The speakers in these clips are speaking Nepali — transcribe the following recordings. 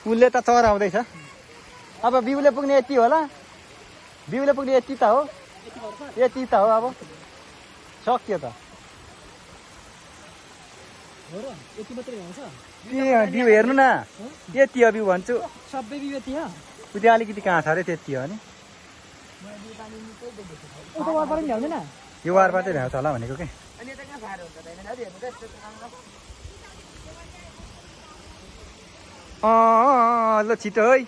उसले त चराउँदैछ अब बिउले पुग्ने यति होला बिउले पुग्ने यति त हो यति त हो अब सक्यो त बिउ हेर्नु न यति हो बिउ भन्छु सबै बिउ यति हो उति अलिकति कहाँ छ अरे त्यति हो नि उता वारपार पनि ल्याउँदैन यो वारबाट चाहिँ भ्याउँछ होला भनेको के ल छिटो है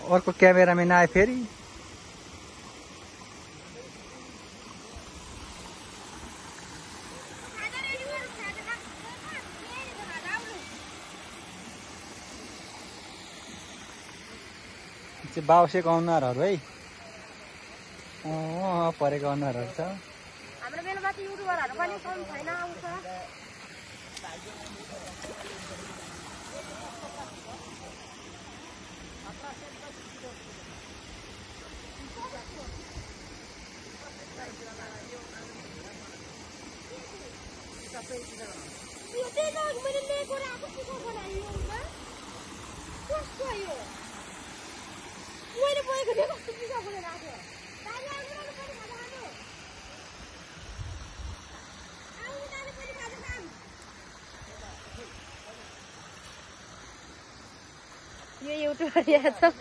अर्को क्यामेराम्यान आयो फेरि बाउसेको अनुहारहरू है परेको अनुहारहरू छ हाम्रो बेलामा युट्युबरहरू पनि कम छैन आउँछ यो युट्युबर यहाँ छ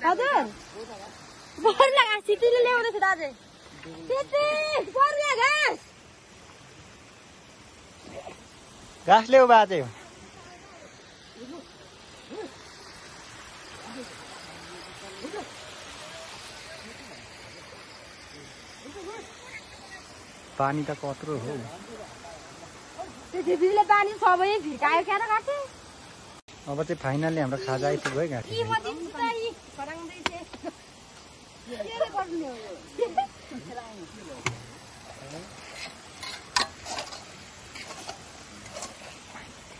हजुर बर्ला घाँस छिटीले ल्याउँदैछ दाजु घाँस ल्याऊ बाजे पानी त कत्रो हो दिदीले पानी सबै भिर्कायो क्या काटे अब चाहिँ फाइनली हाम्रो खाजा आइपुग्यो है घाँटी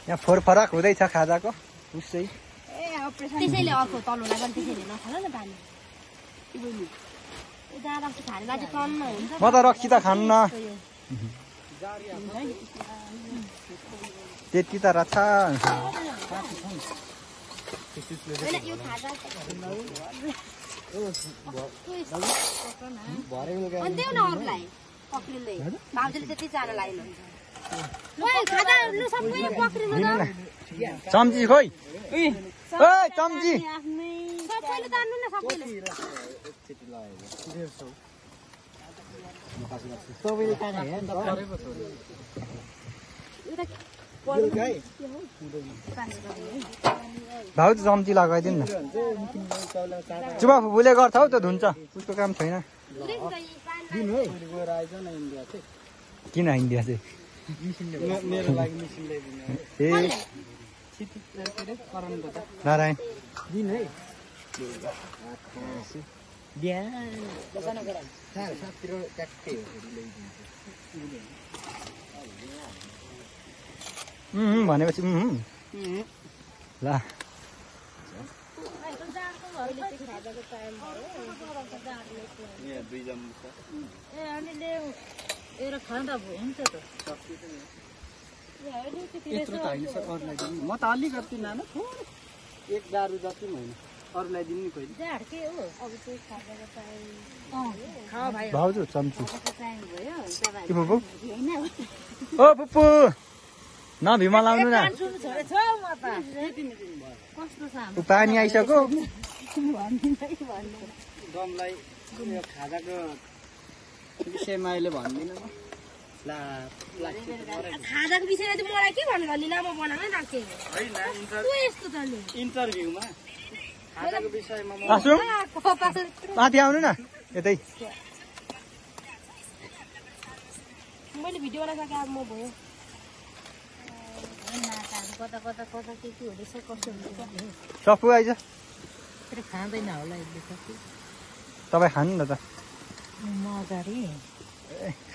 यहाँ फोरफराक हुँदैछ खाजाको उसै त्यसैले अर्को तल्लोलाई पनि त्यसैले नखान न पानी म त रक्सी त खान्न त्यति त रहेछ चम्ची खोइ चम्ची भाउजू चम्ची लगाइदिनु न चुमा फुपूले गर्छ हौ त धुन्छ उसको काम छैन किन इन्डिया चाहिँ ए नारायण भनेपछि ल म त अलिकति नाना एक दारू जति होइन अरूलाई दिनु कोही भाउजू चम्ची के फुपू ओ फुपू नभिमा लाउनु न पानी आइसक्यो गमलाई खाजाको विषयमा अहिले भन्दिनँ म खाजाको विषयमा चाहिँ मलाई के भन्नु नि म बनाउनै राखेँ इन्टरभ्यूमा खाजाको विषयमा माथि आउनु न यतै मैले भिडियो बनाइसकेँ अब म भयो कता कता कता के हुँदैछ कस्तो हुँदैछ सफु आइज खाँदैन होला तपाईँ खानु न त म अगाडि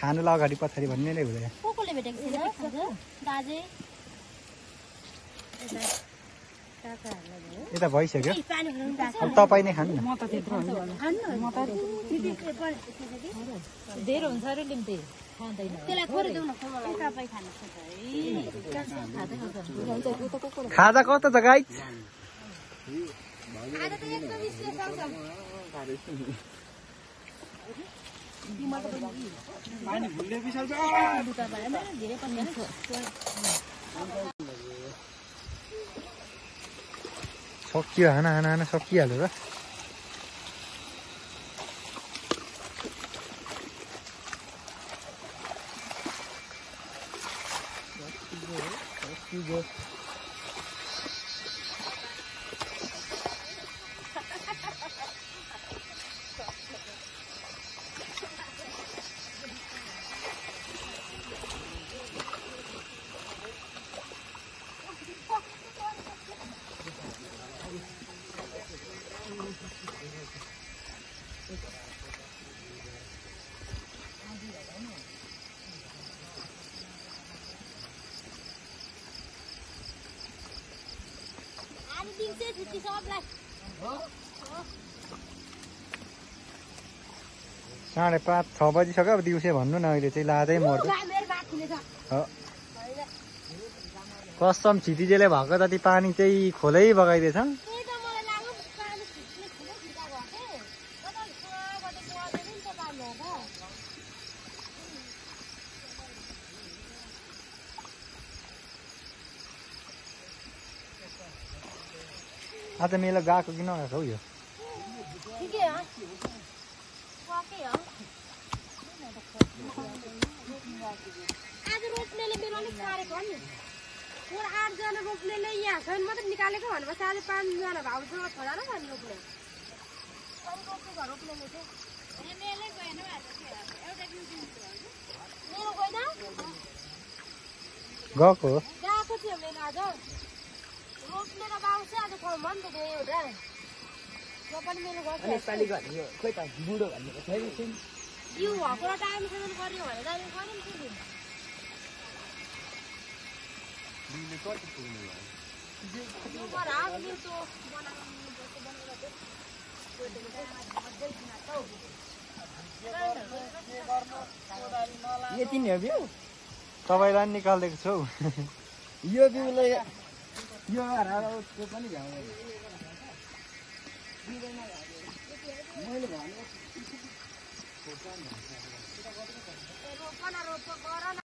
खानुलाई अगाडि पछाडि भन्ने नै हुँदैन कोले भेटेको छैन खाजा दाजे यता भइसक्यो पानी भर्नु दाजे अब तपाईँ नै खानु न धेरै हुन्छ अरे लिम्ते खाँदैन त्यसलाई थोरै देऊ न मलाई तपाईँ खानुहुन्छ खाजा कस्तो छ गाइस आज त एकदम स्पेशल छ पानी भुल्ने विशाल छ धेरै पनि सकियो हाना सकिहाल्यो र आज दिन्छ छुट्टी सबलाई 5:30-6 बजिसक्यो अब दिउँसो भन्नु न अहिले चाहिँ लाँदै मर्छ मेरो बात खुलेछ कसम छिटिजेले भएको जति पानी चाहिँ खोलै बगाइदिएछ त्यही त मलाई लाग्यो पानी छिट्ने खुले छिटा गथे कता छुवाबाट पर्दैन नि त पानी हो आज मेला गएको कि नगएको हौ यो ठिकै हो वाकै हो आज रोप्नेले मेरो अलिक सारेको हो नि पुरा 8 जना रोप्नेले यहाँ छन् मात्रै निकालेको भनेपछि आज 5 जना भाउसँग 6 जना छन् रोप्ने अनि रोप्ने रोप्नेले चाहिँ मेलै गएन एउटा मेरो गएन गएको हो गएको थियो मेरो आज रोप्ने र बाउ चाहिँ आज ठाउँमा नि त गयो एउटा र पनि मेरो गएको खोइ त बुढो भनेको छैन यो भएको र टाइमसम्म गऱ्यो भने जाने गऱ्यो नि त्यो यो पर हात यो तो बनाउनु जस्तो बनाएर चाहिँ यति नै हो बिउ तपाईँलाई नि निकालिदिएको छु हौ यो बिउलाई यो हराएर त्यो पनि भ्याउँदैन मैले भनेको रोपन गर न